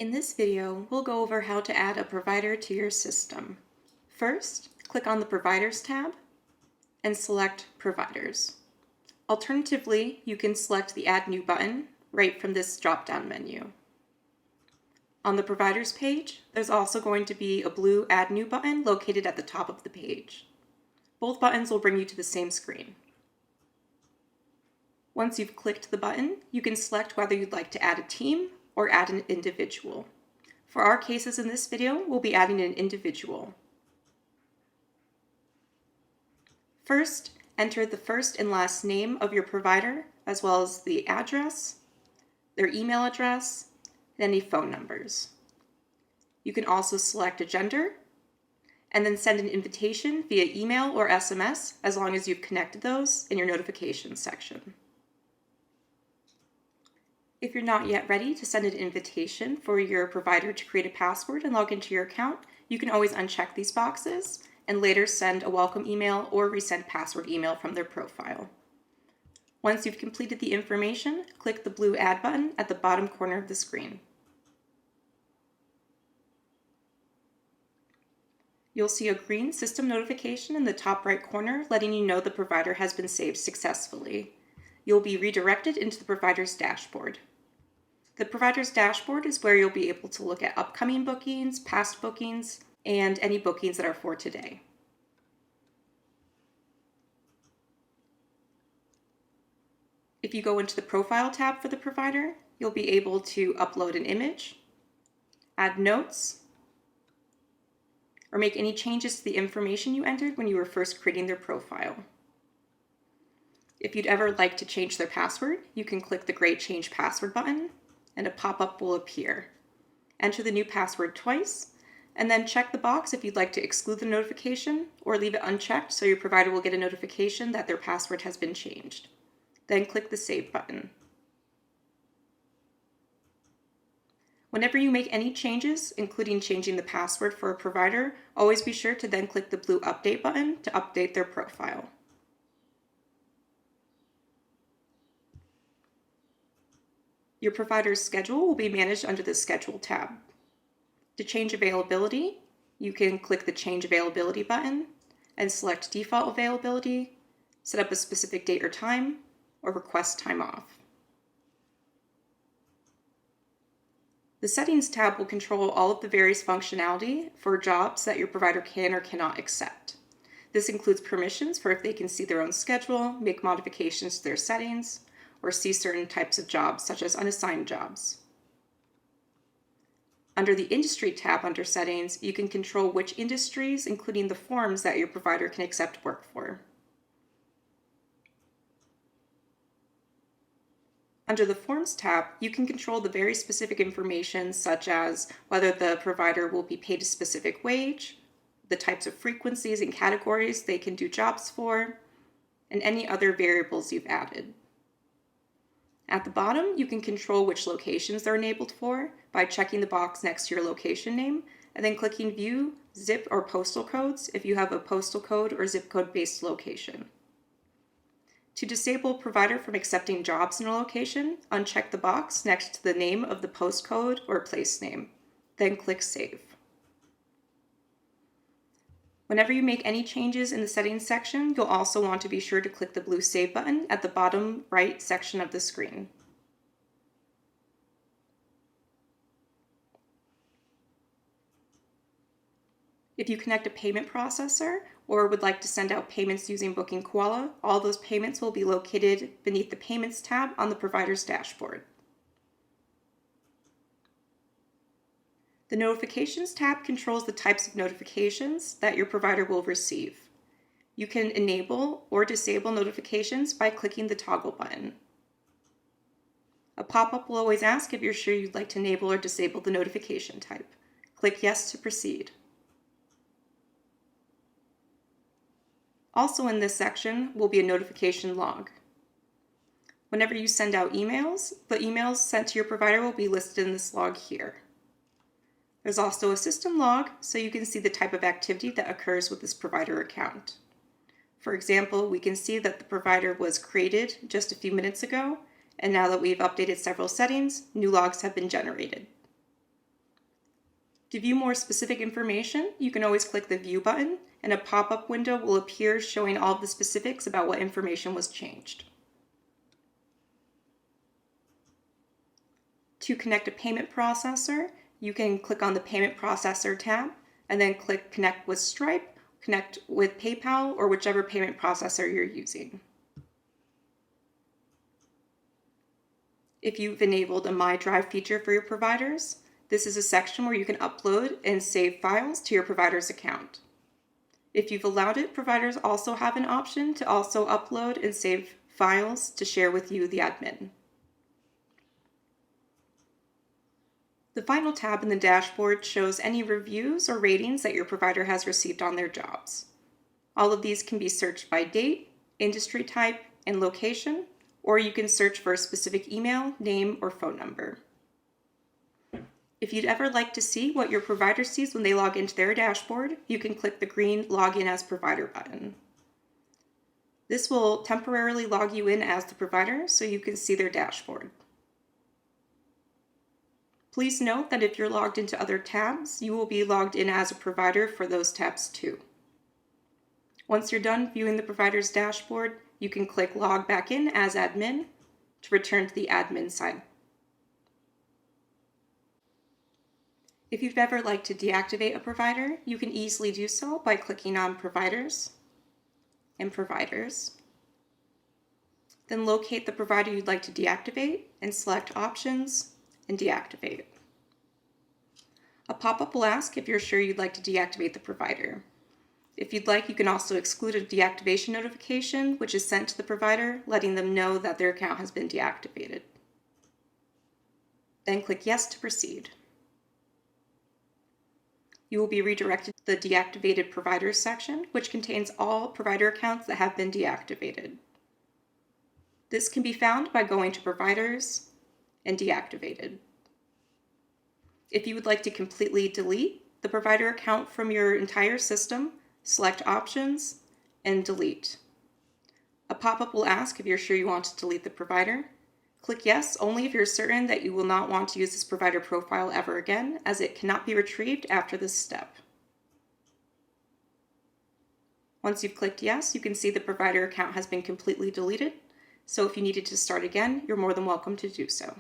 In this video, we'll go over how to add a provider to your system. First, click on the Providers tab and select Providers. Alternatively, you can select the Add New button right from this drop-down menu. On the Providers page, there's also going to be a blue Add New button located at the top of the page. Both buttons will bring you to the same screen. Once you've clicked the button, you can select whether you'd like to add a team or add an individual. For our cases in this video, we'll be adding an individual. First, enter the first and last name of your provider, as well as the address, their email address, and any phone numbers. You can also select a gender, and then send an invitation via email or SMS, as long as you've connected those in your notifications section. If you're not yet ready to send an invitation for your provider to create a password and log into your account, you can always uncheck these boxes and later send a welcome email or resend password email from their profile. Once you've completed the information, click the blue Add button at the bottom corner of the screen. You'll see a green system notification in the top right corner letting you know the provider has been saved successfully. You'll be redirected into the provider's dashboard. The provider's dashboard is where you'll be able to look at upcoming bookings, past bookings, and any bookings that are for today. If you go into the Profile tab for the provider, you'll be able to upload an image, add notes, or make any changes to the information you entered when you were first creating their profile. If you'd ever like to change their password, you can click the gray Change Password button, and a pop-up will appear. Enter the new password twice, and then check the box if you'd like to exclude the notification or leave it unchecked so your provider will get a notification that their password has been changed. Then click the Save button. Whenever you make any changes, including changing the password for a provider, always be sure to then click the blue Update button to update their profile. Your provider's schedule will be managed under the Schedule tab. To change availability, you can click the Change Availability button and select Default Availability, set up a specific date or time, or request time off. The Settings tab will control all of the various functionality for jobs that your provider can or cannot accept. This includes permissions for if they can see their own schedule, make modifications to their settings, or see certain types of jobs, such as unassigned jobs. Under the Industry tab under Settings, you can control which industries, including the forms that your provider can accept work for. Under the Forms tab, you can control the very specific information, such as whether the provider will be paid a specific wage, the types of frequencies and categories they can do jobs for, and any other variables you've added. At the bottom, you can control which locations they're enabled for by checking the box next to your location name and then clicking View, Zip, or Postal Codes if you have a postal code or zip code based location. To disable a provider from accepting jobs in a location, uncheck the box next to the name of the postcode or place name, then click Save. Whenever you make any changes in the Settings section, you'll also want to be sure to click the blue Save button at the bottom right section of the screen. If you connect a payment processor or would like to send out payments using BookingKoala, all those payments will be located beneath the Payments tab on the provider's dashboard. The Notifications tab controls the types of notifications that your provider will receive. You can enable or disable notifications by clicking the toggle button. A pop-up will always ask if you're sure you'd like to enable or disable the notification type. Click Yes to proceed. Also in this section will be a notification log. Whenever you send out emails, the emails sent to your provider will be listed in this log here. There's also a system log, so you can see the type of activity that occurs with this provider account. For example, we can see that the provider was created just a few minutes ago, and now that we've updated several settings, new logs have been generated. To view more specific information, you can always click the View button, and a pop-up window will appear showing all of the specifics about what information was changed. To connect a payment processor, you can click on the Payment Processor tab, and then click Connect with Stripe, Connect with PayPal, or whichever payment processor you're using. If you've enabled a My Drive feature for your providers, this is a section where you can upload and save files to your provider's account. If you've allowed it, providers also have an option to also upload and save files to share with you, the admin. The final tab in the dashboard shows any reviews or ratings that your provider has received on their jobs. All of these can be searched by date, industry type, and location, or you can search for a specific email, name, or phone number. If you'd ever like to see what your provider sees when they log into their dashboard, you can click the green Login as Provider button. This will temporarily log you in as the provider so you can see their dashboard. Please note that if you're logged into other tabs, you will be logged in as a provider for those tabs too. Once you're done viewing the provider's dashboard, you can click Log Back In as Admin to return to the admin side. If you've ever liked to deactivate a provider, you can easily do so by clicking on Providers and Providers. Then locate the provider you'd like to deactivate and select Options and Deactivate. A pop-up will ask if you're sure you'd like to deactivate the provider. If you'd like, you can also exclude a deactivation notification, which is sent to the provider, letting them know that their account has been deactivated. Then click Yes to proceed. You will be redirected to the Deactivated Providers section, which contains all provider accounts that have been deactivated. This can be found by going to Providers and Deactivated. If you would like to completely delete the provider account from your entire system, select Options and Delete. A pop-up will ask if you're sure you want to delete the provider. Click Yes only if you're certain that you will not want to use this provider profile ever again, as it cannot be retrieved after this step. Once you've clicked Yes, you can see the provider account has been completely deleted, so if you needed to start again, you're more than welcome to do so.